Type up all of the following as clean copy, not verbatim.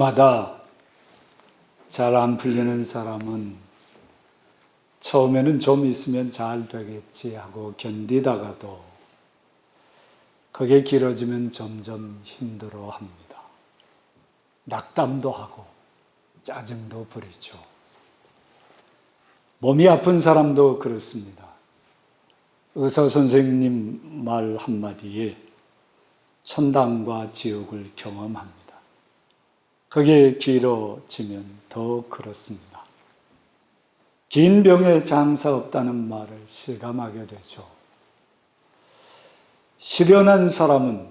일마다 잘 안 풀리는 사람은 처음에는 좀 있으면 잘 되겠지 하고 견디다가도 그게 길어지면 점점 힘들어 합니다. 낙담도 하고 짜증도 부리죠. 몸이 아픈 사람도 그렇습니다. 의사 선생님 말 한마디에 천당과 지옥을 경험합니다. 그게 길어지면 더 그렇습니다. 긴 병에 장사 없다는 말을 실감하게 되죠. 실연한 사람은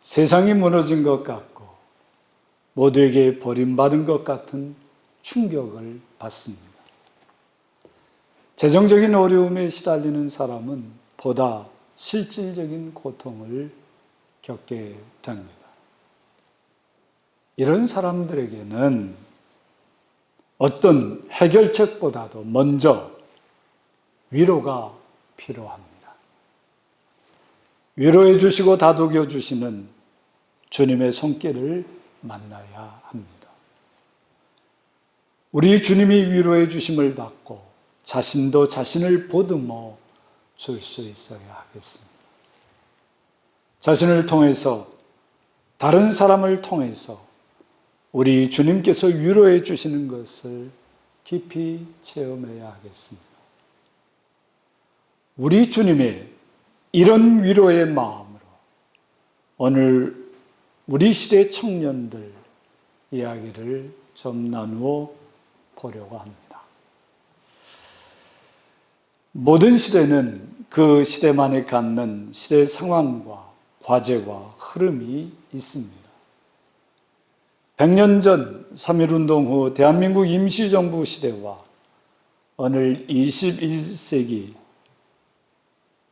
세상이 무너진 것 같고 모두에게 버림받은 것 같은 충격을 받습니다. 재정적인 어려움에 시달리는 사람은 보다 실질적인 고통을 겪게 됩니다. 이런 사람들에게는 어떤 해결책보다도 먼저 위로가 필요합니다. 위로해 주시고 다독여 주시는 주님의 손길을 만나야 합니다. 우리 주님이 위로해 주심을 받고 자신도 자신을 보듬어 줄 수 있어야 하겠습니다. 자신을 통해서, 다른 사람을 통해서 우리 주님께서 위로해 주시는 것을 깊이 체험해야 하겠습니다. 우리 주님의 이런 위로의 마음으로 오늘 우리 시대 청년들 이야기를 좀 나누어 보려고 합니다. 모든 시대는 그 시대만에 갖는 시대 상황과 과제와 흐름이 있습니다. 100년 전 3.1운동 후 대한민국 임시정부 시대와 오늘 21세기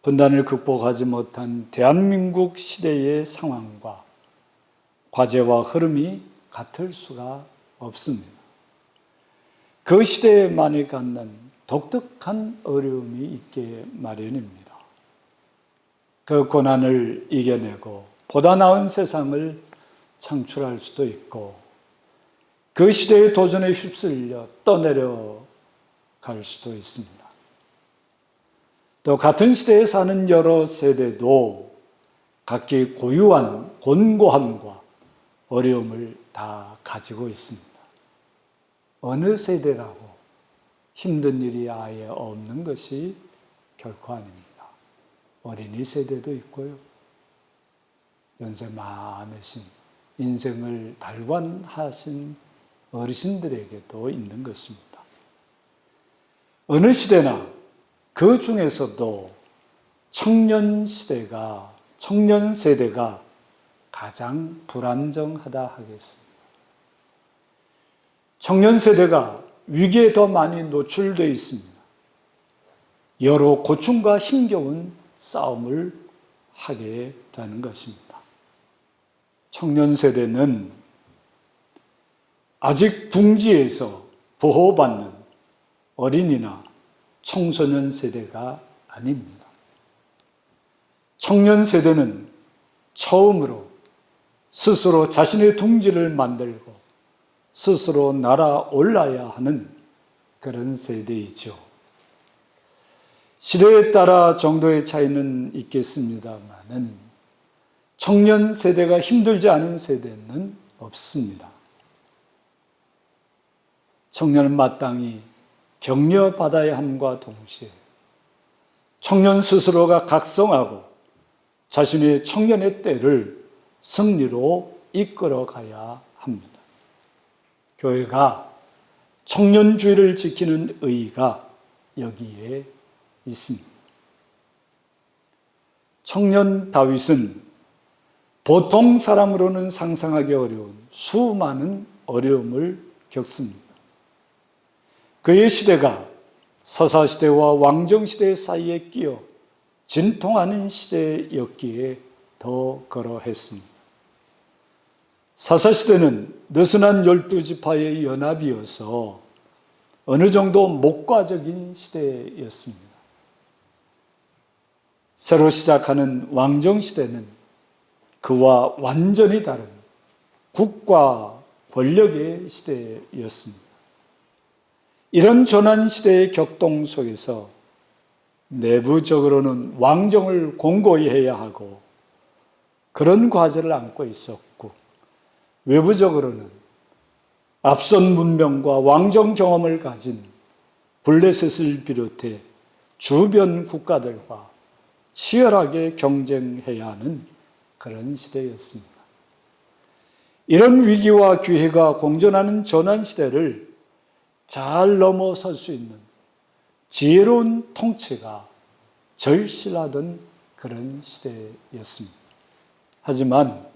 분단을 극복하지 못한 대한민국 시대의 상황과 과제와 흐름이 같을 수가 없습니다. 그 시대만이 갖는 독특한 어려움이 있게 마련입니다. 그 고난을 이겨내고 보다 나은 세상을 창출할 수도 있고 그 시대의 도전에 휩쓸려 떠내려갈 수도 있습니다. 또 같은 시대에 사는 여러 세대도 각기 고유한 곤고함과 어려움을 다 가지고 있습니다. 어느 세대라고 힘든 일이 아예 없는 것이 결코 아닙니다. 어린이 세대도 있고요. 연세 많으신 인생을 달관하신 어르신들에게도 있는 것입니다. 어느 시대나 그 중에서도 청년 세대가 가장 불안정하다 하겠습니다. 청년 세대가 위기에 더 많이 노출되어 있습니다. 여러 고충과 힘겨운 싸움을 하게 되는 것입니다. 청년 세대는 아직 둥지에서 보호받는 어린이나 청소년 세대가 아닙니다. 청년 세대는 처음으로 스스로 자신의 둥지를 만들고 스스로 날아올라야 하는 그런 세대이죠. 시대에 따라 정도의 차이는 있겠습니다만은 청년 세대가 힘들지 않은 세대는 없습니다. 청년은 마땅히 격려받아야 함과 동시에 청년 스스로가 각성하고 자신의 청년의 때를 승리로 이끌어가야 합니다. 교회가 청년주의를 지키는 의의가 여기에 있습니다. 청년 다윗은 보통 사람으로는 상상하기 어려운 수많은 어려움을 겪습니다. 그의 시대가 서사시대와 왕정시대 사이에 끼어 진통하는 시대였기에 더 그러했습니다. 사사시대는 느슨한 12지파의 연합이어서 어느 정도 목과적인 시대였습니다. 새로 시작하는 왕정시대는 그와 완전히 다른 국가 권력의 시대였습니다. 이런 전환시대의 격동 속에서 내부적으로는 왕정을 공고히 해야 하고 그런 과제를 안고 있었고, 외부적으로는 앞선 문명과 왕정 경험을 가진 블레셋을 비롯해 주변 국가들과 치열하게 경쟁해야 하는 그런 시대였습니다. 이런 위기와 기회가 공존하는 전환시대를 잘 넘어설 수 있는 지혜로운 통치가 절실하던 그런 시대였습니다. 하지만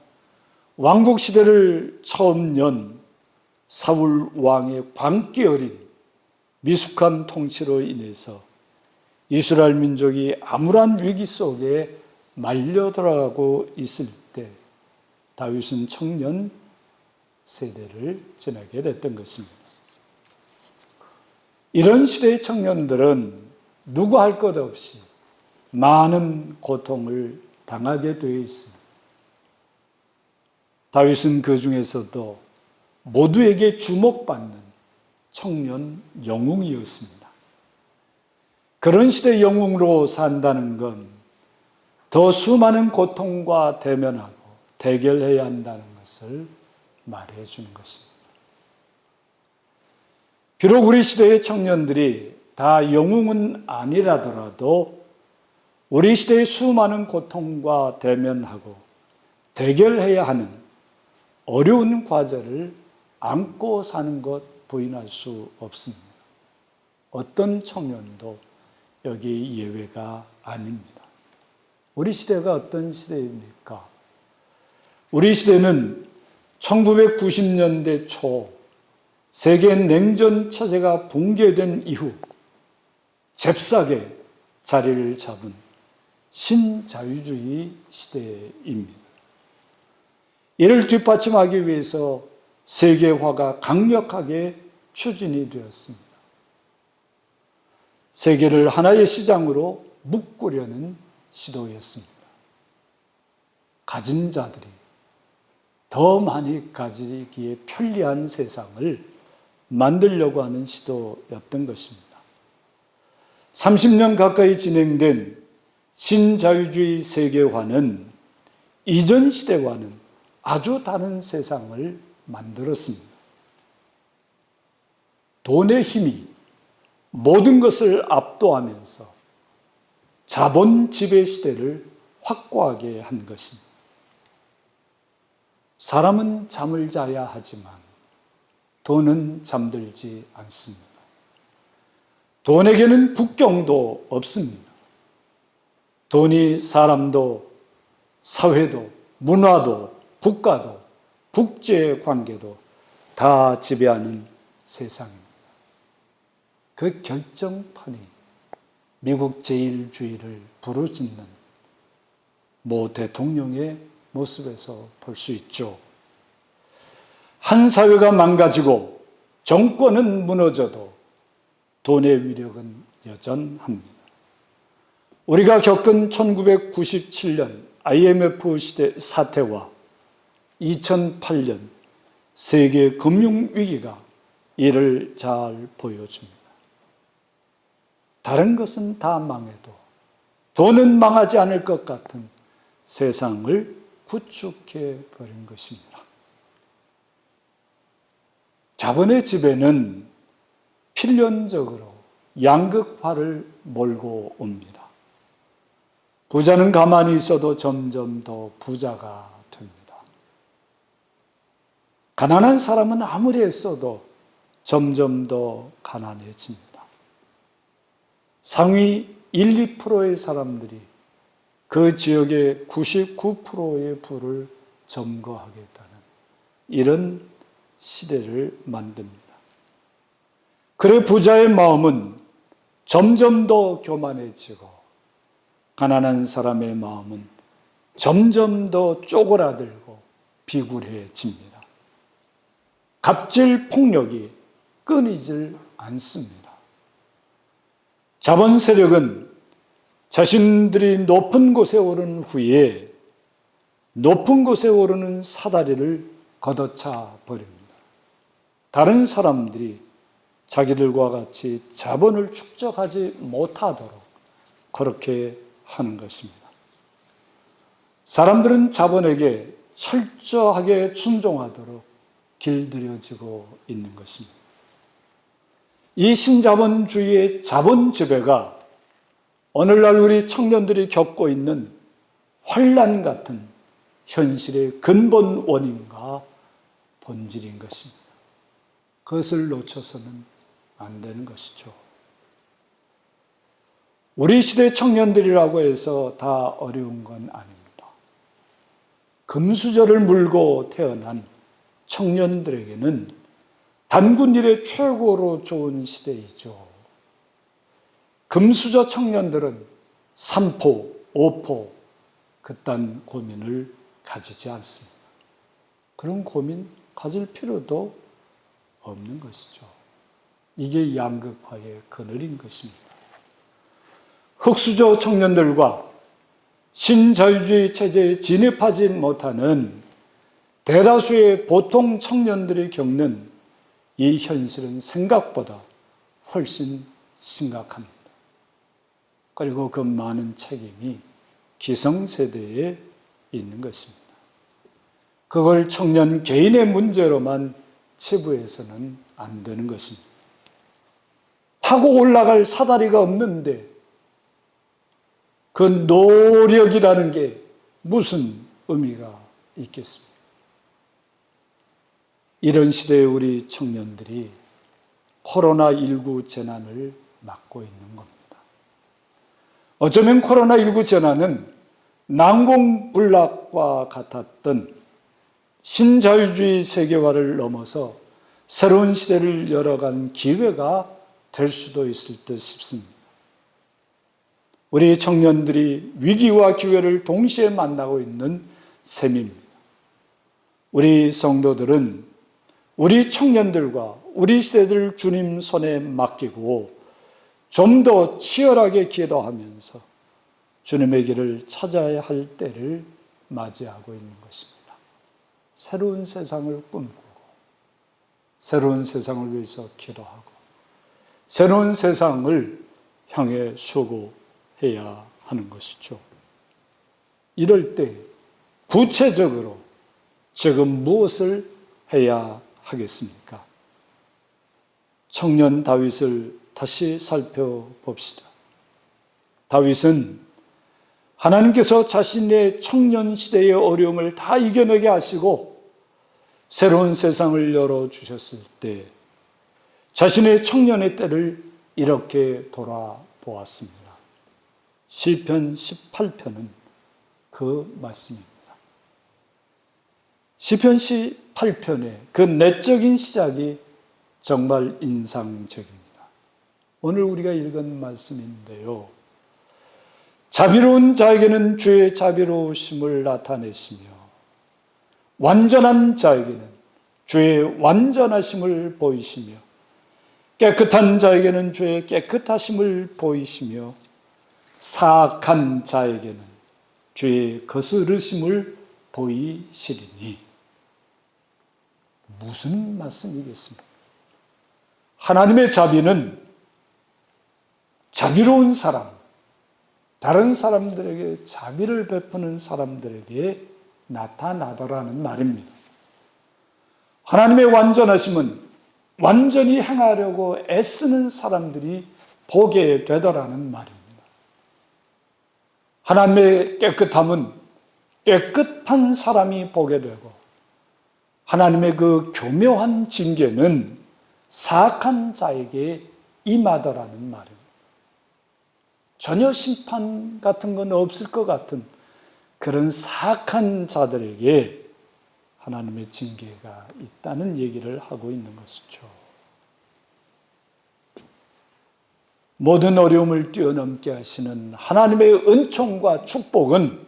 왕국시대를 처음 연 사울 왕의 광기 어린 미숙한 통치로 인해서 이스라엘 민족이 암울한 위기 속에 말려 들어가고 있을 때 다윗은 청년 세대를 지나게 됐던 것입니다. 이런 시대의 청년들은 누구 할 것 없이 많은 고통을 당하게 되어 있습니다. 다윗은 그 중에서도 모두에게 주목받는 청년 영웅이었습니다. 그런 시대 영웅으로 산다는 건 더 수많은 고통과 대면하고 대결해야 한다는 것을 말해주는 것입니다. 비록 우리 시대의 청년들이 다 영웅은 아니라더라도 우리 시대의 수많은 고통과 대면하고 대결해야 하는 어려운 과제를 안고 사는 것 부인할 수 없습니다. 어떤 청년도 여기 예외가 아닙니다. 우리 시대가 어떤 시대입니까? 우리 시대는 1990년대 초 세계 냉전 체제가 붕괴된 이후 잽싸게 자리를 잡은 신자유주의 시대입니다. 이를 뒷받침하기 위해서 세계화가 강력하게 추진이 되었습니다. 세계를 하나의 시장으로 묶으려는 시도였습니다. 가진 자들이 더 많이 가지기에 편리한 세상을 만들려고 하는 시도였던 것입니다. 30년 가까이 진행된 신자유주의 세계화는 이전 시대와는 아주 다른 세상을 만들었습니다. 돈의 힘이 모든 것을 압도하면서 자본 지배 시대를 확고하게 한 것입니다. 사람은 잠을 자야 하지만 돈은 잠들지 않습니다. 돈에게는 국경도 없습니다. 돈이 사람도, 사회도, 문화도, 국가도, 국제관계도 다 지배하는 세상입니다. 그 결정판이 미국 제1주의를 부르짖는 모 대통령의 모습에서 볼 수 있죠. 한 사회가 망가지고 정권은 무너져도 돈의 위력은 여전합니다. 우리가 겪은 1997년 IMF 시대 사태와 2008년 세계 금융위기가 이를 잘 보여줍니다. 다른 것은 다 망해도 돈은 망하지 않을 것 같은 세상을 구축해 버린 것입니다. 자본의 지배는 필연적으로 양극화를 몰고 옵니다. 부자는 가만히 있어도 점점 더 부자가 됩니다. 가난한 사람은 아무리 애써도 점점 더 가난해집니다. 상위 1, 2%의 사람들이 그 지역의 99%의 부를 점거하겠다는 이런 시대를 만듭니다. 그래 부자의 마음은 점점 더 교만해지고 가난한 사람의 마음은 점점 더 쪼그라들고 비굴해집니다. 갑질 폭력이 끊이질 않습니다. 자본 세력은 자신들이 높은 곳에 오른 후에 높은 곳에 오르는 사다리를 걷어차 버립니다. 다른 사람들이 자기들과 같이 자본을 축적하지 못하도록 그렇게 하는 것입니다. 사람들은 자본에게 철저하게 순종하도록 길들여지고 있는 것입니다. 이 신자본주의의 자본 지배가 오늘날 우리 청년들이 겪고 있는 환난 같은 현실의 근본 원인과 본질인 것입니다. 그것을 놓쳐서는 안 되는 것이죠. 우리 시대 청년들이라고 해서 다 어려운 건 아닙니다. 금수저를 물고 태어난 청년들에게는 단군 일의 최고로 좋은 시대이죠. 금수저 청년들은 3포, 5포 그딴 고민을 가지지 않습니다. 그런 고민 가질 필요도 없는 것이죠. 이게 양극화의 그늘인 것입니다. 흑수저 청년들과 신자유주의 체제에 진입하지 못하는 대다수의 보통 청년들이 겪는 이 현실은 생각보다 훨씬 심각합니다. 그리고 그 많은 책임이 기성세대에 있는 것입니다. 그걸 청년 개인의 문제로만 치부해서는 안 되는 것입니다. 타고 올라갈 사다리가 없는데 그 노력이라는 게 무슨 의미가 있겠습니까? 이런 시대에 우리 청년들이 코로나19 재난을 맞고 있는 겁니다. 어쩌면 코로나19 재난은 난공불락과 같았던 신자유주의 세계화를 넘어서 새로운 시대를 열어간 기회가 될 수도 있을 듯 싶습니다. 우리 청년들이 위기와 기회를 동시에 만나고 있는 셈입니다. 우리 성도들은 우리 청년들과 우리 시대를 주님 손에 맡기고 좀 더 치열하게 기도하면서 주님의 길을 찾아야 할 때를 맞이하고 있는 것입니다. 새로운 세상을 꿈꾸고 새로운 세상을 위해서 기도하고 새로운 세상을 향해 수고해야 하는 것이죠. 이럴 때 구체적으로 지금 무엇을 해야 하겠습니까? 청년 다윗을 다시 살펴봅시다. 다윗은 하나님께서 자신의 청년 시대의 어려움을 다 이겨내게 하시고 새로운 세상을 열어주셨을 때 자신의 청년의 때를 이렇게 돌아보았습니다. 시편 18편은 그 말씀입니다. 시편 18편의 그 내적인 시작이 정말 인상적입니다. 오늘 우리가 읽은 말씀인데요. 자비로운 자에게는 주의 자비로우심을 나타내시며 완전한 자에게는 주의 완전하심을 보이시며 깨끗한 자에게는 주의 깨끗하심을 보이시며 사악한 자에게는 주의 거스르심을 보이시리니. 무슨 말씀이겠습니까? 하나님의 자비는 자비로운 사람, 다른 사람들에게 자비를 베푸는 사람들에게 나타나더라는 말입니다. 하나님의 완전하심은 완전히 행하려고 애쓰는 사람들이 보게 되더라는 말입니다. 하나님의 깨끗함은 깨끗한 사람이 보게 되고 하나님의 그 교묘한 징계는 사악한 자에게 임하더라는 말입니다. 전혀 심판 같은 건 없을 것 같은 그런 사악한 자들에게 하나님의 징계가 있다는 얘기를 하고 있는 것이죠. 모든 어려움을 뛰어넘게 하시는 하나님의 은총과 축복은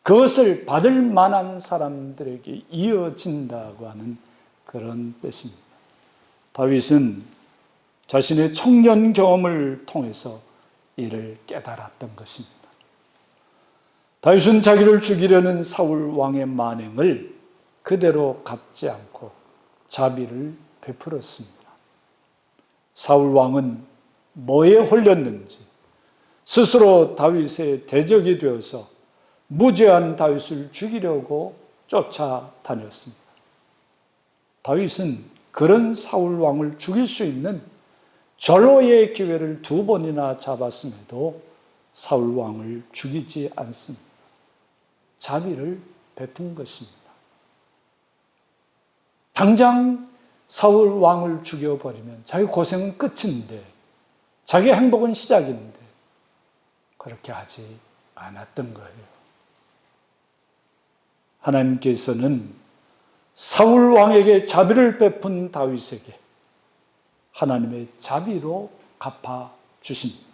그것을 받을 만한 사람들에게 이어진다고 하는 그런 뜻입니다. 다윗은 자신의 청년 경험을 통해서 이를 깨달았던 것입니다. 다윗은 자기를 죽이려는 사울 왕의 만행을 그대로 갚지 않고 자비를 베풀었습니다. 사울 왕은 뭐에 홀렸는지 스스로 다윗의 대적이 되어서 무죄한 다윗을 죽이려고 쫓아다녔습니다. 다윗은 그런 사울 왕을 죽일 수 있는 절호의 기회를 2번이나 잡았음에도 사울 왕을 죽이지 않습니다. 자비를 베푼 것입니다. 당장 사울 왕을 죽여버리면 자기 고생은 끝인데, 자기 행복은 시작인데 그렇게 하지 않았던 거예요. 하나님께서는 사울 왕에게 자비를 베푼 다윗에게 하나님의 자비로 갚아 주십니다.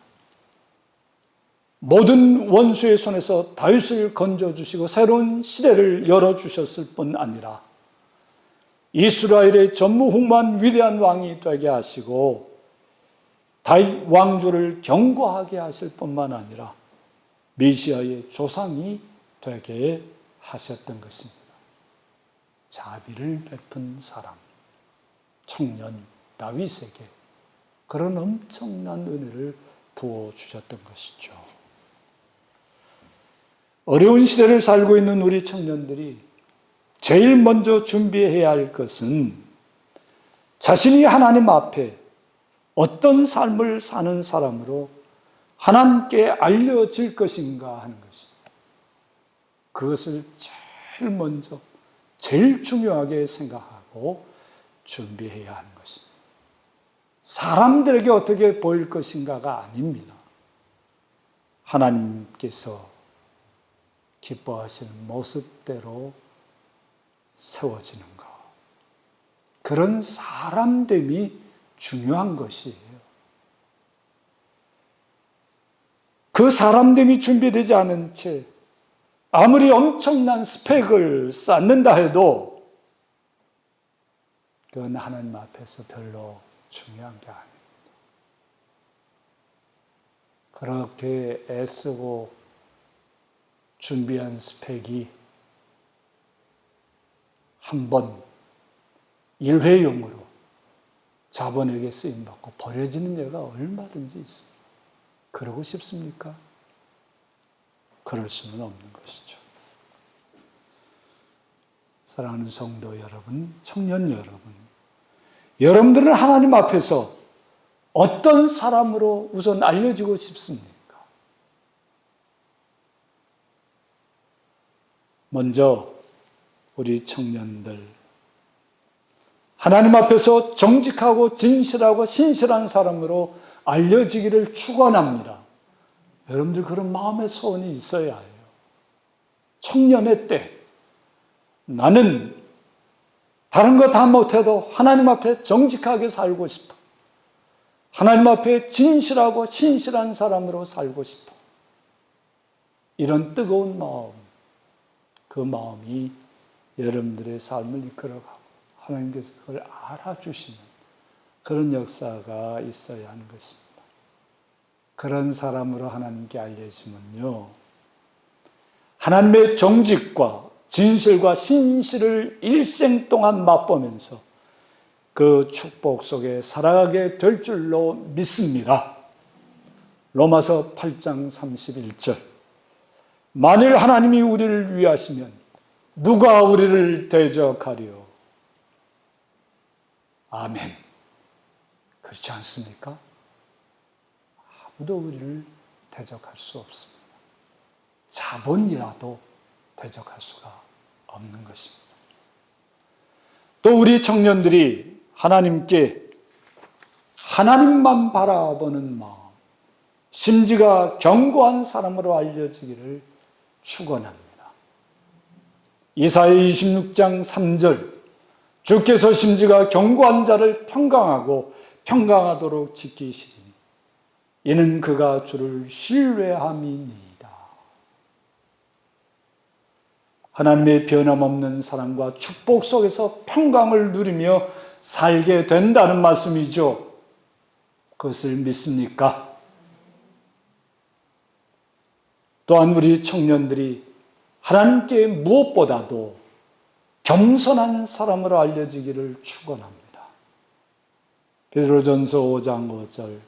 모든 원수의 손에서 다윗을 건져주시고 새로운 시대를 열어주셨을 뿐 아니라 이스라엘의 전무후무한 위대한 왕이 되게 하시고 다윗 왕조를 견고하게 하실 뿐만 아니라 메시아의 조상이 되게 하셨던 것입니다. 자비를 베푼 사람, 청년 다윗에게 그런 엄청난 은혜를 부어주셨던 것이죠. 어려운 시대를 살고 있는 우리 청년들이 제일 먼저 준비해야 할 것은 자신이 하나님 앞에 어떤 삶을 사는 사람으로 하나님께 알려질 것인가 하는 것입니다. 그것을 제일 먼저, 제일 중요하게 생각하고 준비해야 하는 것입니다. 사람들에게 어떻게 보일 것인가가 아닙니다. 하나님께서 기뻐하시는 모습대로 세워지는 것. 그런 사람됨이 중요한 것이에요. 그 사람됨이 준비되지 않은 채 아무리 엄청난 스펙을 쌓는다 해도 그건 하나님 앞에서 별로 중요한 게 아닙니다. 그렇게 애쓰고 준비한 스펙이 한번 일회용으로 자본에게 쓰임받고 버려지는 예가 얼마든지 있습니다. 그러고 싶습니까? 그럴 수는 없는 것이죠. 사랑하는 성도 여러분, 청년 여러분, 여러분들은 하나님 앞에서 어떤 사람으로 우선 알려지고 싶습니까? 먼저 우리 청년들, 하나님 앞에서 정직하고 진실하고 신실한 사람으로 알려지기를 축원합니다. 여러분들 그런 마음의 소원이 있어야 해요. 청년의 때 나는 다른 거 다 못해도 하나님 앞에 정직하게 살고 싶어. 하나님 앞에 진실하고 신실한 사람으로 살고 싶어. 이런 뜨거운 마음, 그 마음이 여러분들의 삶을 이끌어가고 하나님께서 그걸 알아주시는 그런 역사가 있어야 하는 것입니다. 그런 사람으로 하나님께 알려지면요, 하나님의 정직과 진실과 신실을 일생 동안 맛보면서 그 축복 속에 살아가게 될 줄로 믿습니다. 로마서 8장 31절. 만일 하나님이 우리를 위하시면 누가 우리를 대적하리요? 아멘. 그렇지 않습니까? 아무도 우리를 대적할 수 없습니다. 자본이라도 대적할 수가 없는 것입니다. 또 우리 청년들이 하나님께 하나님만 바라보는 마음, 심지가 견고한 사람으로 알려지기를 축원합니다. 이사야 26장 3절, 주께서 심지가 견고한 자를 평강하고 평강하도록 지키시리니 이는 그가 주를 신뢰함이니이다. 하나님의 변함없는 사랑과 축복 속에서 평강을 누리며 살게 된다는 말씀이죠. 그것을 믿습니까? 또한 우리 청년들이 하나님께 무엇보다도 겸손한 사람으로 알려지기를 축원합니다. 베드로전서 5장 5절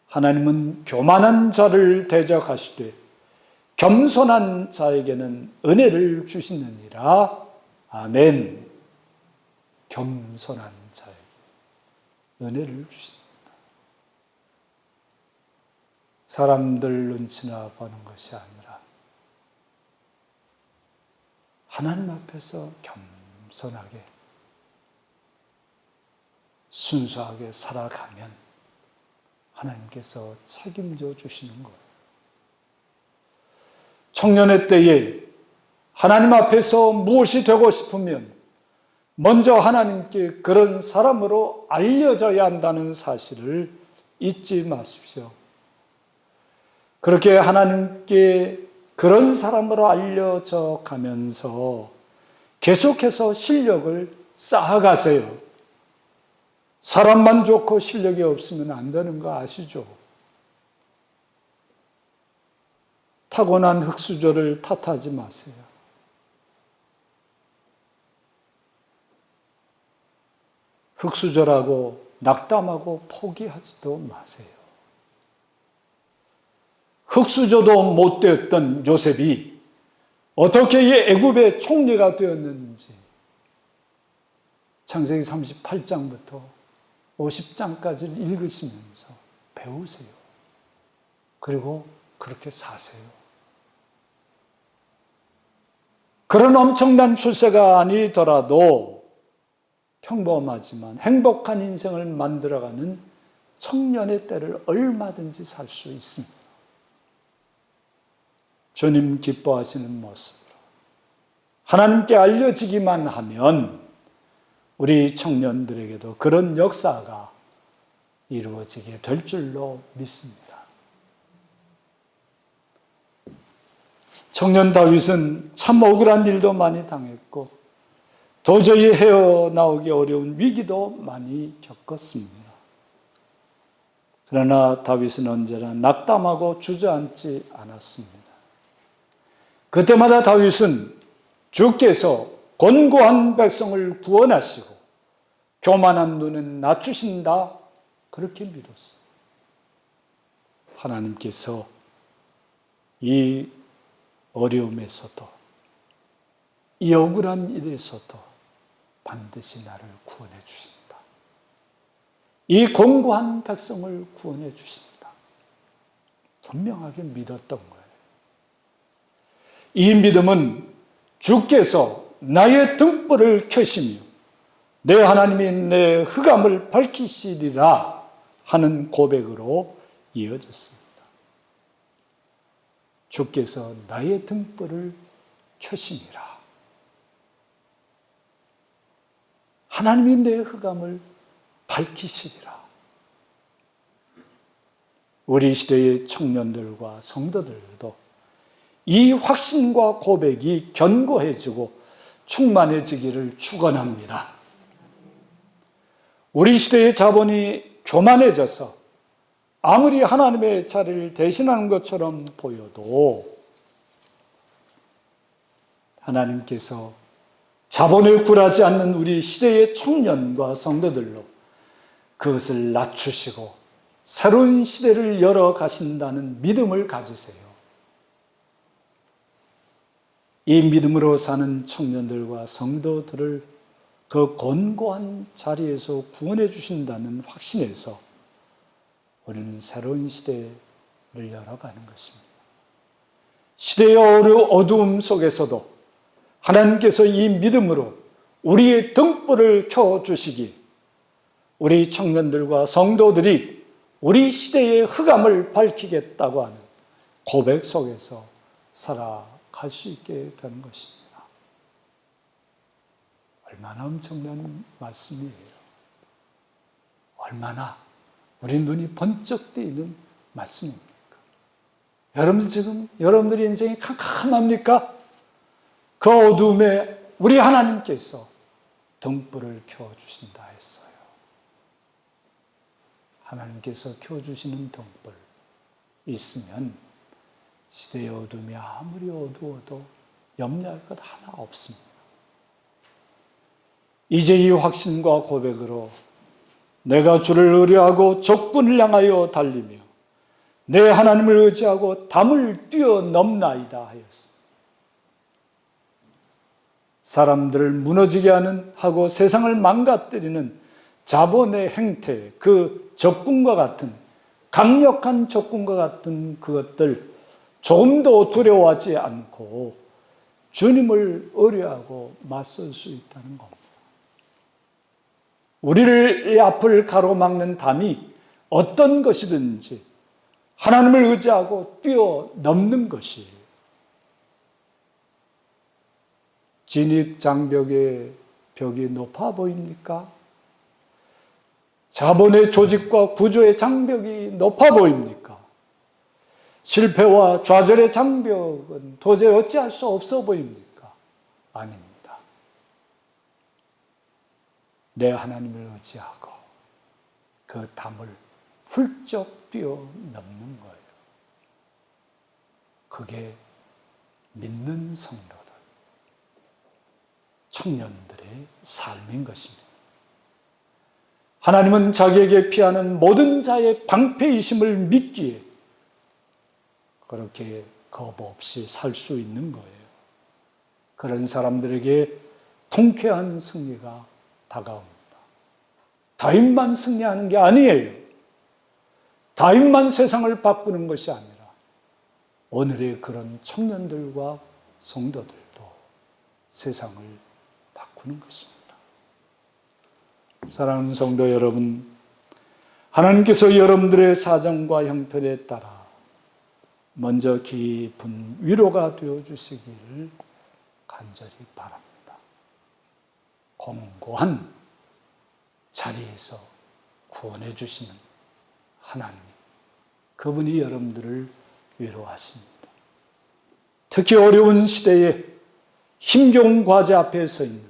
하나님은 교만한 자를 대적하시되 겸손한 자에게는 은혜를 주시느니라. 아멘. 겸손한 자에게 은혜를 주신다. 사람들 눈치나 보는 것이 아니라 하나님 앞에서 겸손하게 순수하게 살아가면 하나님께서 책임져 주시는 거예요. 청년의 때에 하나님 앞에서 무엇이 되고 싶으면 먼저 하나님께 그런 사람으로 알려져야 한다는 사실을 잊지 마십시오. 그렇게 하나님께 그런 사람으로 알려져 가면서 계속해서 실력을 쌓아가세요. 사람만 좋고 실력이 없으면 안 되는 거 아시죠? 타고난 흙수저를 탓하지 마세요. 흙수저라고 낙담하고 포기하지도 마세요. 흙수저도 못 되었던 요셉이 어떻게 이 애굽의 총리가 되었는지 창세기 38장부터 50장까지를 읽으시면서 배우세요. 그리고 그렇게 사세요. 그런 엄청난 출세가 아니더라도 평범하지만 행복한 인생을 만들어가는 청년의 때를 얼마든지 살 수 있습니다. 주님 기뻐하시는 모습으로 하나님께 알려지기만 하면 우리 청년들에게도 그런 역사가 이루어지게 될 줄로 믿습니다. 청년 다윗은 참 억울한 일도 많이 당했고 도저히 헤어나오기 어려운 위기도 많이 겪었습니다. 그러나 다윗은 언제나 낙담하고 주저앉지 않았습니다. 그때마다 다윗은 주께서 곤고한 백성을 구원하시고 교만한 눈은 낮추신다, 그렇게 믿었어요. 하나님께서 이 어려움에서도 이 억울한 일에서도 반드시 나를 구원해 주신다. 이 곤고한 백성을 구원해 주신다. 분명하게 믿었던 거예요. 이 믿음은 주께서 나의 등불을 켜시며 내 하나님이 내 흑암을 밝히시리라 하는 고백으로 이어졌습니다. 주께서 나의 등불을 켜시니라. 하나님이 내 흑암을 밝히시리라. 우리 시대의 청년들과 성도들도 이 확신과 고백이 견고해지고 충만해지기를 축원합니다. 우리 시대의 자본이 교만해져서 아무리 하나님의 자리를 대신하는 것처럼 보여도 하나님께서 자본에 굴하지 않는 우리 시대의 청년과 성도들로 그것을 낮추시고 새로운 시대를 열어가신다는 믿음을 가지세요. 이 믿음으로 사는 청년들과 성도들을 그 곤고한 자리에서 구원해 주신다는 확신에서 우리는 새로운 시대를 열어가는 것입니다. 시대의 어두움 속에서도 하나님께서 이 믿음으로 우리의 등불을 켜주시기, 우리 청년들과 성도들이 우리 시대의 흑암을 밝히겠다고 하는 고백 속에서 살아갈 수 있게 되는 것입니다. 얼마나 엄청난 말씀이에요. 얼마나 우리 눈이 번쩍 뜨이는 말씀입니까? 여러분 지금 여러분들의 인생이 캄캄합니까? 그 어두움에 우리 하나님께서 등불을 켜주신다 했어요. 하나님께서 켜주시는 등불 있으면 시대의 어둠이 아무리 어두워도 염려할 것 하나 없습니다. 이제 이 확신과 고백으로 내가 주를 의뢰하고 적군을 향하여 달리며 내 하나님을 의지하고 담을 뛰어넘나이다 하였습니다. 사람들을 무너지게 하고 세상을 망가뜨리는 자본의 행태, 그 적군과 같은, 강력한 적군과 같은 그것들 조금도 두려워하지 않고 주님을 의뢰하고 맞설 수 있다는 겁니다. 우리를 이 앞을 가로막는 담이 어떤 것이든지 하나님을 의지하고 뛰어넘는 것이에요. 진입장벽의 벽이 높아 보입니까? 자본의 조직과 구조의 장벽이 높아 보입니까? 실패와 좌절의 장벽은 도저히 어찌할 수 없어 보입니까? 아닙니다. 내 하나님을 의지하고 그 담을 훌쩍 뛰어넘는 거예요. 그게 믿는 성도들, 청년들의 삶인 것입니다. 하나님은 자기에게 피하는 모든 자의 방패이심을 믿기에 그렇게 겁 없이 살 수 있는 거예요. 그런 사람들에게 통쾌한 승리가 다가옵니다. 다윗만 승리하는 게 아니에요. 다윗만 세상을 바꾸는 것이 아니라 오늘의 그런 청년들과 성도들도 세상을 바꾸는 것입니다. 사랑하는 성도 여러분, 하나님께서 여러분들의 사정과 형편에 따라 먼저 깊은 위로가 되어주시기를 간절히 바랍니다. 공고한 자리에서 구원해 주시는 하나님, 그분이 여러분들을 위로하십니다. 특히 어려운 시대에 힘겨운 과제 앞에 서 있는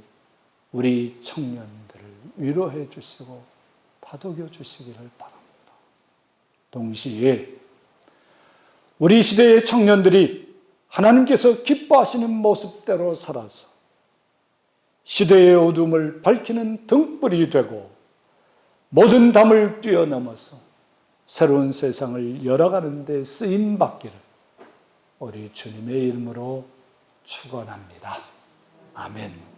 우리 청년들을 위로해 주시고 다독여 주시기를 바랍니다. 동시에 우리 시대의 청년들이 하나님께서 기뻐하시는 모습대로 살아서 시대의 어둠을 밝히는 등불이 되고 모든 담을 뛰어넘어서 새로운 세상을 열어가는 데 쓰임 받기를 우리 주님의 이름으로 축원합니다. 아멘.